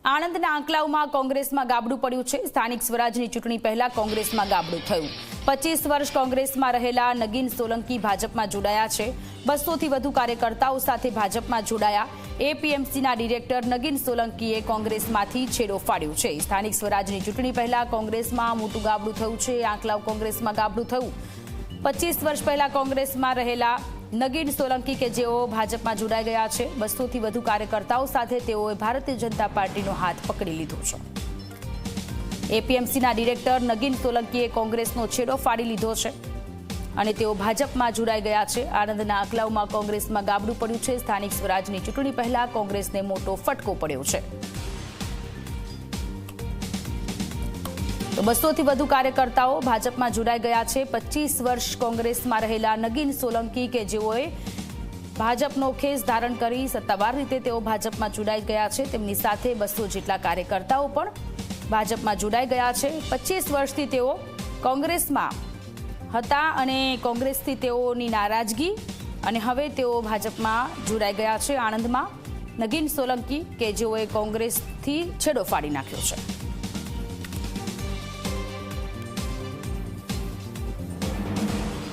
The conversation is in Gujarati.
આણંદના આંકલાવમાં કોંગ્રેસમાં ગાબડું પડ્યું છે। સ્થાનિક સ્વરાજની ચૂંટણી પહેલા કોંગ્રેસમાં ગાબડું થયું। 25 વર્ષ કોંગ્રેસમાં રહેલા નગીન સોલંકી ભાજપમાં જોડાયા છે। 200થી વધુ કાર્યકર્તાઓ સાથે ભાજપમાં જોડાયા। એપીએમસીના ડિરેક્ટર નગીન સોલંકીએ કોંગ્રેસમાંથી છેડો ફાડ્યો છે। સ્થાનિક સ્વરાજની ચૂંટણી પહેલા કોંગ્રેસમાં મોટું ગાબડું થયું છે। આંકલાવ કોંગ્રેસમાં ગાબડું થયું। 25 વર્ષ પહેલા કોંગ્રેસમાં રહેલા નગીન સોલંકી કે જેઓ ભાજપમાં જોડાઈ ગયા છે। 200થી વધુ કાર્યકર્તાઓ સાથે તેઓએ ભારતીય જનતા પાર્ટીનો હાથ પકડી લીધો છે। એપીએમસીના ડિરેક્ટર નગીન સોલંકીએ કોંગ્રેસનો છેડો ફાડી લીધો છે અને તેઓ ભાજપમાં જોડાઈ ગયા છે। આણંદના આંકલાવમાં કોંગ્રેસમાં ગાબડું પડ્યું છે। સ્થાનિક સ્વરાજની ચૂંટણી પહેલા કોંગ્રેસને મોટો ફટકો પડ્યો છે। તો 200થી વધુ કાર્યકર્તાઓ ભાજપમાં જોડાઈ ગયા છે। 25 વર્ષ કોંગ્રેસમાં રહેલા નગીન સોલંકી કે જેઓએ ભાજપનો ખેસ ધારણ કરી સત્તાવાર રીતે તેઓ ભાજપમાં જોડાઈ ગયા છે। તેમની સાથે 200 જેટલા કાર્યકર્તાઓ પણ ભાજપમાં જોડાઈ ગયા છે। 25 વર્ષથી તેઓ કોંગ્રેસમાં હતા અને કોંગ્રેસથી તેઓની નારાજગી અને હવે તેઓ ભાજપમાં જોડાઈ ગયા છે। આણંદમાં નગીન સોલંકી કે જેઓએ કોંગ્રેસથી છેડો ફાડી નાખ્યો છે।